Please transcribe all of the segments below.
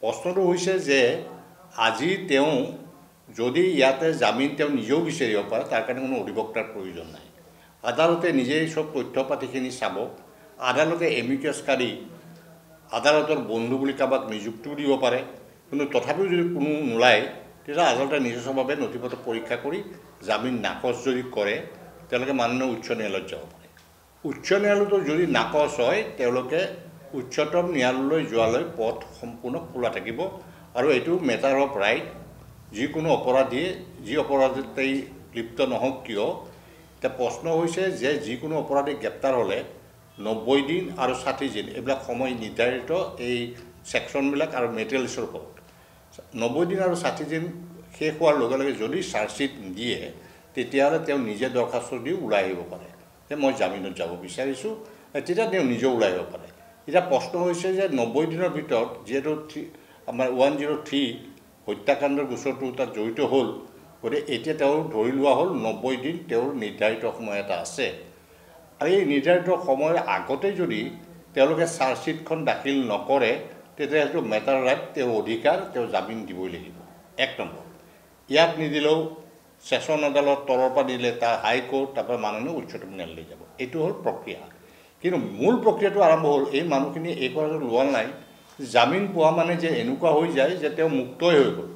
প্ৰশ্নটো হৈছে যে আজি তেওঁ যদি ইয়াতে জামিন তেওঁ নিজেও বিচাৰিব পাৰে, তাৰ কাৰণে কোনো অধিবক্তাৰ প্ৰয়োজন নাই। আদালতে নিজেই চব তথ্য পাতিখিনি চাব। আদালতে এমিকাছকাৰী আদালতৰ বন্ধু বুলি কাৰোবাক নিযুক্তিও দিব পাৰে, কিন্তু তথাপিও যদি কোনো নোলায় তেতিয়া আদালতে নিজস্বভাৱে নথিপত্ৰ পৰীক্ষা কৰি জামিন নাকচ যদি কৰে তেওঁলোকে মাননীয় উচ্চ ন্যায়ালয়ত যাব পাৰে। উচ্চ ন্যায়ালয়তো যদি নাকচ হয় তেওঁলোকে উচ্চতম ন্যায়ালয়লৈ যোৱালৈ পথ সম্পূৰ্ণ খোলা থাকিব। আৰু এইটো মেটাৰ অফ ৰাইট। যিকোনো অপৰাধীয়ে যি অপৰাধতেই লিপ্ত নহওক কিয়, এতিয়া প্ৰশ্ন হৈছে যে যিকোনো অপৰাধী গ্ৰেপ্তাৰ হ'লে 90 দিন আৰু 60 দিন এইবিলাক সময় নিৰ্ধাৰিত এই ছেকশ্যনবিলাক আৰু মেটেৰিয়েলছৰ ওপৰত। 90 দিন আৰু 60 দিন শেষ হোৱাৰ লগে লগে যদি চাৰ্জশ্বিট নিদিয়ে তেতিয়াহ'লে তেওঁ নিজে দৰখাস্ত দি ওলাই আহিব পাৰে যে মই জামিনত যাব বিচাৰিছোঁ, তেতিয়া তেওঁ নিজে ওলাই আহিব পাৰে। এতিয়া প্ৰশ্ন হৈছে যে 90 দিনৰ ভিতৰত যিহেতু আমাৰ 103 হত্যাকাণ্ডৰ গোচৰটো তাত জড়িত হ'ল, গতিকে এতিয়া তেওঁ ধৰি লোৱা হ'ল 90 দিন তেওঁৰ নিৰ্ধাৰিত সময় এটা আছে। আৰু এই নিৰ্ধাৰিত সময়ৰ আগতে যদি তেওঁলোকে চাৰ্জশ্বিটখন দাখিল নকৰে তেতিয়া সেইটো মেটাৰ ৰাইট, তেওঁৰ অধিকাৰ, তেওঁ জামিন দিবই লাগিব। 1 নম্বৰ। ইয়াক নিদিলেও ছেছন আদালত তলৰ পৰা দিলে তাৰ হাইকোৰ্ট, তাৰপৰা মাননীয় উচ্চতম ন্যায়ালয়লৈ যাব। এইটো হ'ল প্ৰক্ৰিয়া। কিন্তু মূল প্ৰক্ৰিয়াটো আৰম্ভ হ'ল এই মানুহখিনি এই কথাটো লোৱা নাই জামিন পোৱা মানে যে এনেকুৱা হৈ যায় যে তেওঁ মুক্তই হৈ গ'ল।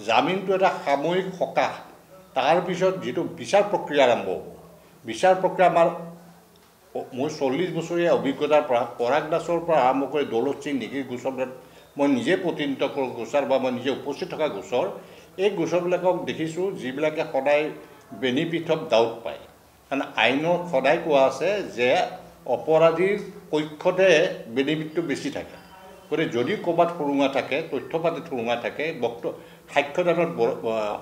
জামিনটো এটা সাময়িক সকাহ। তাৰপিছত যিটো বিচাৰ প্ৰক্ৰিয়া আৰম্ভ হ'ব, বিচাৰ প্ৰক্ৰিয়া আমাৰ মোৰ 40 বছৰীয়া অভিজ্ঞতাৰ পৰা পৰাগ দাসৰ পৰা আৰম্ভ কৰি দৌলত সিং নেগীৰ গোচৰত মই নিজে প্ৰতিনিধিত্ব কৰোঁ গোচৰ বা মই নিজে উপস্থিত থকা গোচৰ, এই গোচৰবিলাকক দেখিছোঁ যিবিলাকে সদায় বেনিফিট অফ ডাউট পায়। কাৰণ আইনত সদায় কোৱা আছে যে অপৰাধীৰ পক্ষতে বেনিফিটটো বেছি থাকে। গতিকে যদি ক'ৰবাত সুৰুঙা থাকে, তথ্য পাতিত সুৰুঙা থাকে, সাক্ষ্যদানত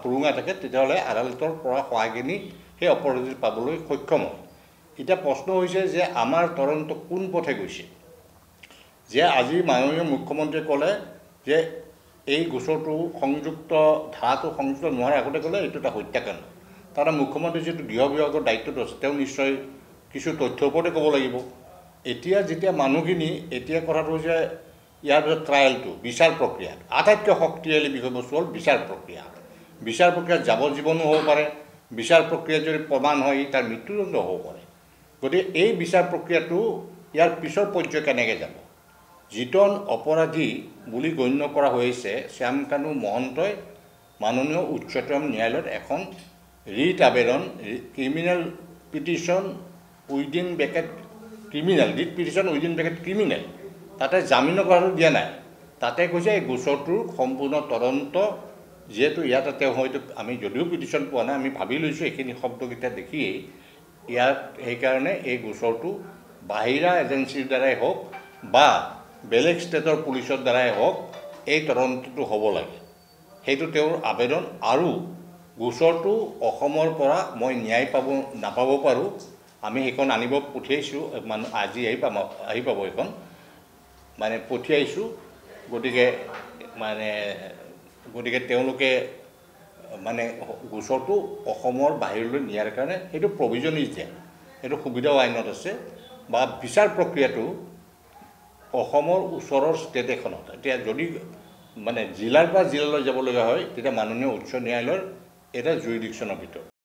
সুৰুঙা থাকে, তেতিয়াহ'লে আদালতৰ পৰা সহায়খিনি সেই অপৰাধী পাবলৈ সক্ষম হয়। এতিয়া প্ৰশ্ন হৈছে যে আমাৰ তদন্ত কোন পথে গৈছে। যে আজি মাননীয় মুখ্যমন্ত্ৰীয়ে ক'লে যে এই গোচৰটো সংযুক্ত ধাৰাটো সংযুক্ত নোহোৱাৰ আগতে ক'লে এইটো এটা হত্যাকাণ্ড। তাৰ মুখ্যমন্ত্ৰী যিটো গৃহ বিভাগৰ দায়িত্বটো আছে তেওঁ নিশ্চয় কিছু তথ্যৰ ওপৰতে ক'ব লাগিব। এতিয়া যেতিয়া মানুহখিনি এতিয়া কথাটো হৈছে ইয়াৰ পিছত ট্ৰায়েলটো বিচাৰ প্ৰক্ৰিয়াত আটাইতকৈ শক্তিশালী বিষয়বস্তু হ'ল বিচাৰ প্ৰক্ৰিয়া। বিচাৰ প্ৰক্ৰিয়াত যাৱজ্জীৱনো হ'ব পাৰে, বিচাৰ প্ৰক্ৰিয়াত যদি প্ৰমাণ হয় তাৰ মৃত্যুদণ্ড হ'ব পাৰে। গতিকে এই বিচাৰ প্ৰক্ৰিয়াটো ইয়াৰ পিছৰ পৰ্যায় কেনেকৈ যাব। যিজন অপৰাধী বুলি গণ্য কৰা হৈছে শ্যামকানু মহন্তই মাননীয় উচ্চতম ন্যায়ালয়ত এখন ৰিট আবেদন, criminal petition within bracket criminal, writ petition within bracket criminal, তাতে জামিনৰ কথাটো দিয়া নাই। তাতে কৈছে এই গোচৰটোৰ সম্পূৰ্ণ তদন্ত, যিহেতু ইয়াত তেওঁ হয়তো আমি যদিও পিটিশ্যন পোৱা নাই আমি ভাবি লৈছোঁ এইখিনি শব্দকেইটা দেখিয়েই ইয়াত সেইকাৰণে এই গোচৰটো বাহিৰা এজেঞ্চিৰ দ্বাৰাই হওক বা বেলেগ ষ্টেটৰ পুলিচৰ দ্বাৰাই হওক এই তদন্তটো হ'ব লাগে, সেইটো তেওঁৰ আবেদন। আৰু গোচৰটো অসমৰ পৰা মই ন্যায় নাপাব পাৰোঁ, আমি সেইখন আনিব পঠিয়াইছোঁ, আজি আহি পাব এইখন মানে পঠিয়াইছোঁ। গতিকে তেওঁলোকে মানে গোচৰটো অসমৰ বাহিৰলৈ নিয়াৰ কাৰণে সেইটো প্ৰভিজন দিয়ে, সেইটো সুবিধাও আইনত আছে। বা বিচাৰ প্ৰক্ৰিয়াটো অসমৰ ওচৰৰ ষ্টেট এখনত, এতিয়া যদি মানে জিলাৰ পৰা জিলালৈ যাবলগীয়া হয় তেতিয়া মাননীয় উচ্চ ন্যায়ালয়ৰ এটা জুৰিডিকশ্যনৰ ভিতৰত।